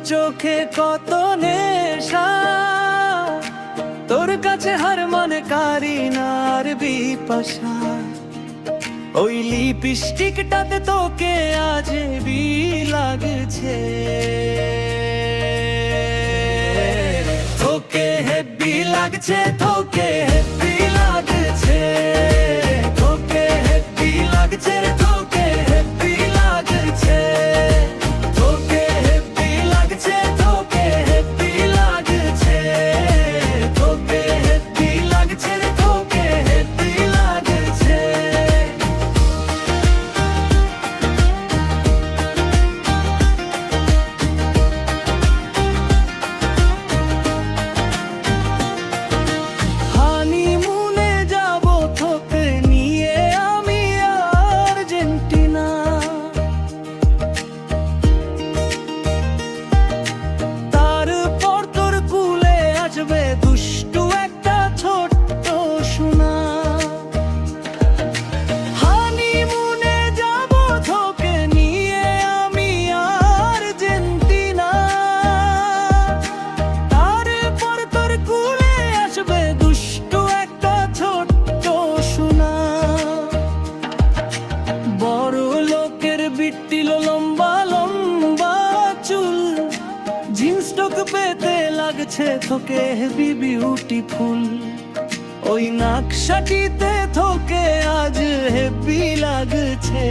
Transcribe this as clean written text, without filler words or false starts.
চোখে কত নেশা, তোর কাছে হার মানে কারিনার বিপাশা। ওই লিপস্টিকটাতে তোকে আজবি লাগছে, তোকে হেব্বি লাগছে, তোকে হেব্বি লাগছে, তোকে হেব্বি লাগছে, তোকে হেব্বি লাগছে, তোকে হেব্বি লাগছে, তোকে হেব্বি লাগছে, তোকে হেব্বি লাগছে, তোকে হেব্বি লাগছে। হানিমুনে যাব তোকে নিয়ে আমি আর্জেন্টিনা, তারপর তোর কুলে আসবে দুষ্টু একটা ছোট্ট সোনা। হানিমুনে যাব তোকে নিয়ে আমি আর্জেন্টিনা, তারপর তোর কুলে আসবে দুষ্টু একটা ছোট্ট সোনা। বড় লোকের বিট্টিল লম্বা লম্বা চুল, জিন্স টক পেতে লাগছে তোকে হেভি বিউটিফুল। ওই নাকশাটিতে তোকে আজ হেভি লাগছে।